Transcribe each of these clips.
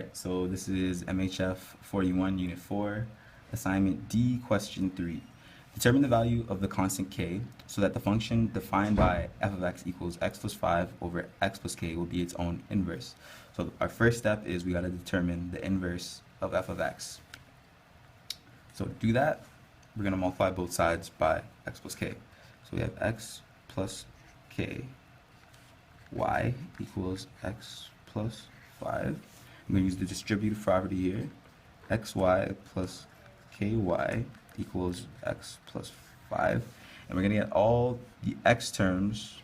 Alright, so this is MHF 41, Unit 4, Assignment D, Question 3. Determine the value of the constant k so that the function defined by f of x equals x plus 5 over x plus k will be its own inverse. So our first step is we got to determine the inverse of f of x. So to do that, we're going to multiply both sides by x plus k. So we have x plus k, y equals x plus 5. I'm going to use the distributive property here. xy plus ky equals x plus 5. And we're going to get all the x terms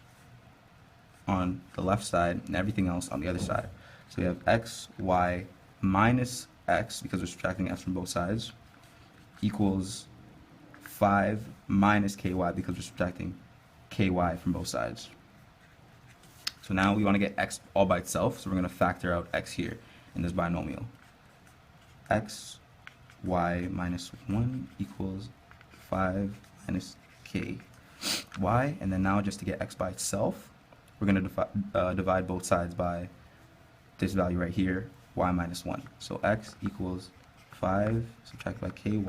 on the left side and everything else on the other side. So we have xy minus x, because we're subtracting x from both sides, equals 5 minus ky, because we're subtracting ky from both sides. So now we want to get x all by itself, so we're going to factor out x here in this binomial. X, y minus 1 equals 5 minus k, y, and then now just to get x by itself, we're going to divide both sides by this value right here, y minus 1. So x equals 5 subtracted by ky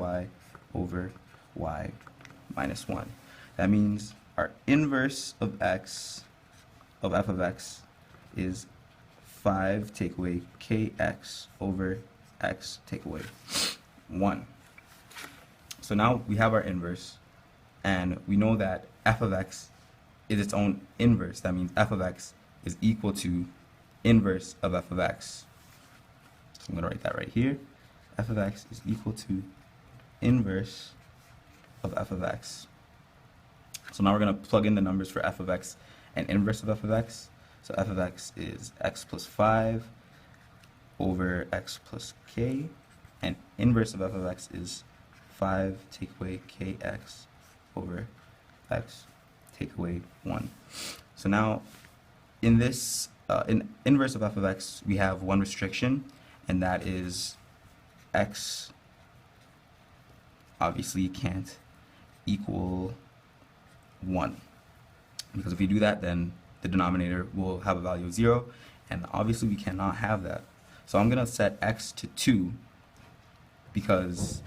over y minus 1. That means our inverse of x, of f of x, is 5 take away kx over x take away 1. So now we have our inverse, and we know that f of x is its own inverse. That means f of x is equal to inverse of f of x. So I'm going to write that right here. F of x is equal to inverse of f of x. So now we're going to plug in the numbers for f of x and inverse of f of x. So f of x is x plus 5 over x plus k, and inverse of f of x is 5 take away kx over x take away 1. So now in this in inverse of f of x, we have one restriction, and that is x obviously can't equal 1, because if we do that, then the denominator will have a value of 0, and obviously we cannot have that. So I'm going to set x to 2, because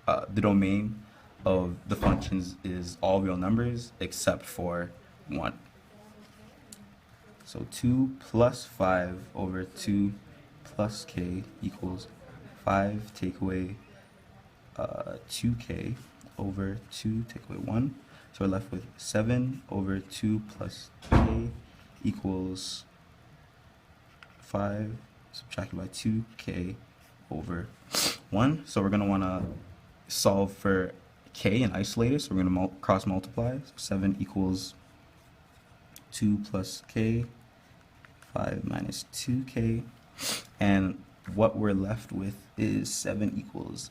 the domain of the functions is all real numbers except for 1. So 2 plus 5 over 2 plus k equals 5 take away 2k over 2 take away 1. So we're left with 7 over 2 plus k equals 5 subtracted by 2k over 1. So we're going to want to solve for k and isolate it. So we're going to cross multiply. So 7 equals 2 plus k, 5 minus 2k. And what we're left with is 7 equals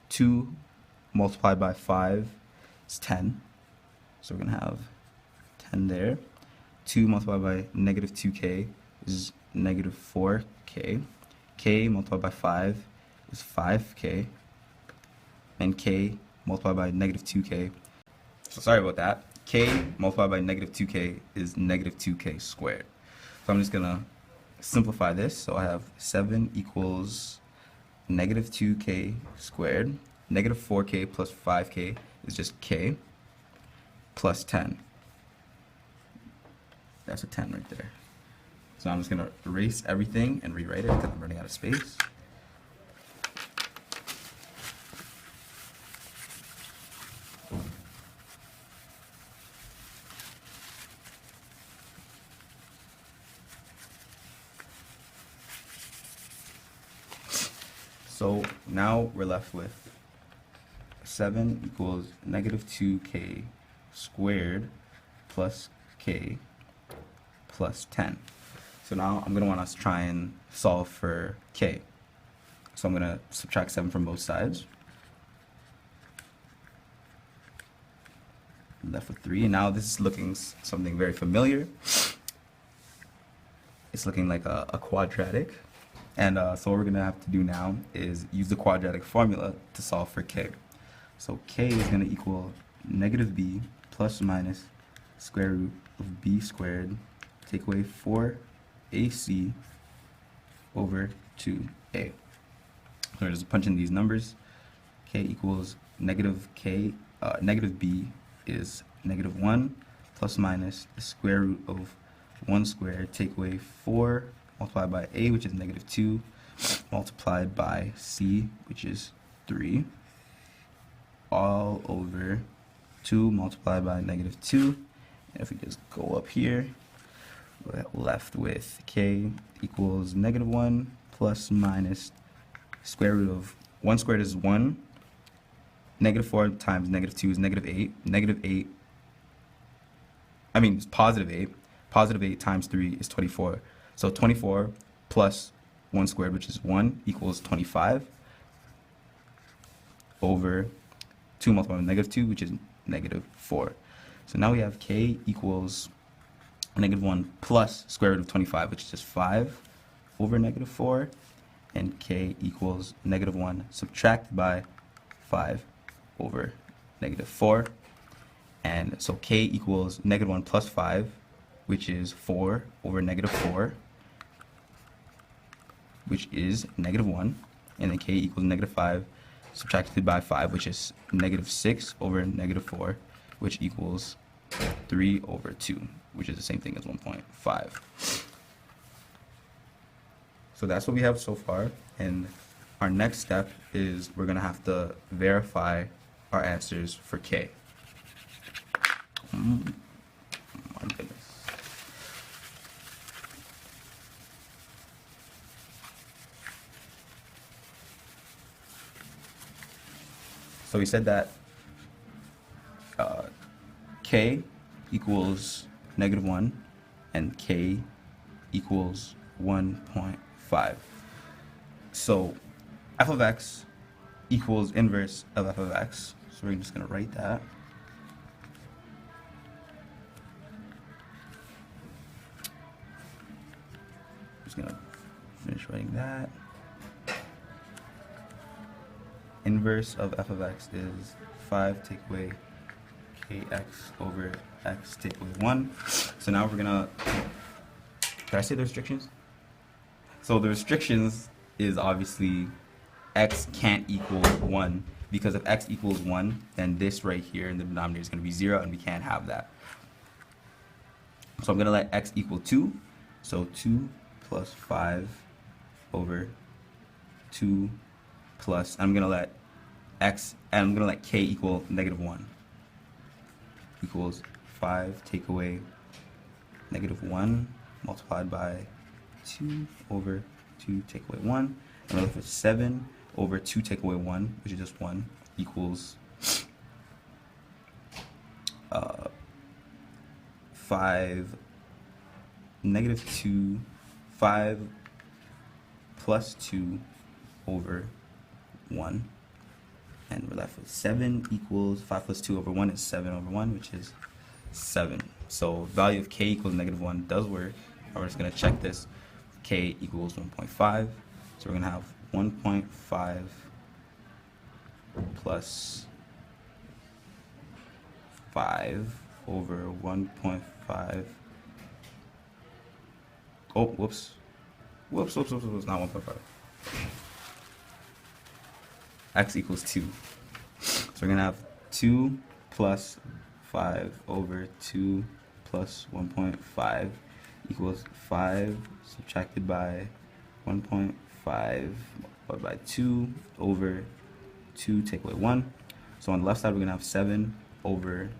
2 multiplied by 5 is 10. So we're going to have 10 there. 2 multiplied by negative 2k is negative 4k. K multiplied by 5 is 5k. And k multiplied by negative 2k. So sorry about that. K multiplied by negative 2k is negative 2k squared. So I'm just going to simplify this. So I have 7 equals negative 2k squared. Negative 4k plus 5k is just k, plus 10. That's a 10 right there. So I'm just going to erase everything and rewrite it because I'm running out of space. So now we're left with 7 equals negative 2k squared plus k plus 10. So now I'm going to want to try and solve for k. So I'm going to subtract 7 from both sides. Left with 3. And now this is looking something very familiar. It's looking like a quadratic. And so what we're going to have to do now is use the quadratic formula to solve for k. So k is going to equal negative b plus or minus square root of b squared, take away 4ac over 2a. So just punch in these numbers. K equals negative k, negative b is negative 1 plus minus the square root of 1 squared, take away 4 multiplied by a, which is negative 2, multiplied by c, which is 3, all over 2 multiplied by negative 2. And if we just go up here, we're left with k equals negative 1 plus minus square root of 1 squared is 1, negative 4 times negative 2 is negative 8, it's positive 8, positive 8 times 3 is 24, so 24 plus 1 squared, which is 1, equals 25, over 2 multiplied by negative 2, which is negative 4. So now we have k equals negative 1 plus square root of 25, which is just 5 over negative 4, and k equals negative 1 subtracted by 5 over negative 4. And so k equals negative 1 plus 5, which is 4 over negative 4, which is negative 1. And then k equals negative 5 subtracted by 5, which is negative 6 over negative 4, which equals 3 over 2, which is the same thing as 1.5. So that's what we have so far. And our next step is we're going to have to verify our answers for k. My goodness. So we said that k equals negative 1 and k equals 1.5. So f of x equals inverse of f of x. So we're just going to write that. Just going to finish writing that. Inverse of f of x is 5 take away kx over x take away 1. So now we're gonna, did I say the restrictions? So the restrictions is obviously x can't equal 1, because if x equals 1, then this right here in the denominator is going to be 0, and we can't have that. So I'm going to let x equal 2. So 2 plus 5 over 2 plus, I'm going to let x, and I'm going to let k equal negative 1. Equals 5 take away negative 1 multiplied by 2 over 2 take away 1. And we're left with 7 over 2 take away 1, which is just 1, equals 5, negative 2, 5 plus 2 over 1. And we're left with 7 equals 5 plus 2 over 1 is 7 over 1, which is 7. So value of k equals negative 1 does work. We're just going to check this. K equals 1.5. So we're going to have 1.5 plus 5 over 1.5. Oh, whoops. Whoops, not 1.5. X equals 2. So we're going to have 2 plus 5 over 2 plus 1.5 equals 5 subtracted by 1.5 multiplied by 2 over 2 take away 1. So on the left side we're going to have 7 over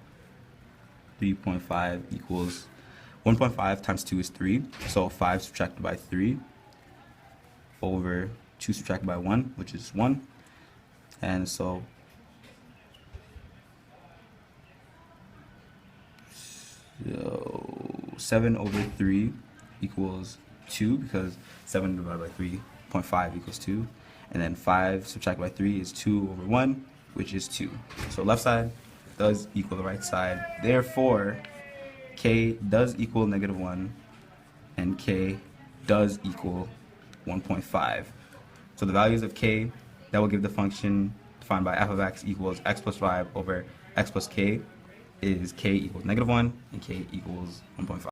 3.5 equals 1.5 times 2 is 3. So 5 subtracted by 3 over 2 subtracted by 1, which is 1. And so 7 over 3 equals 2, because 7 divided by 3.5 equals 2. And then 5 subtracted by 3 is 2 over 1, which is 2. So left side does equal the right side. Therefore, k does equal negative 1, and k does equal 1.5. So the values of k that will give the function defined by f of x equals x plus 5 over x plus k is k equals negative 1 and k equals 1.5.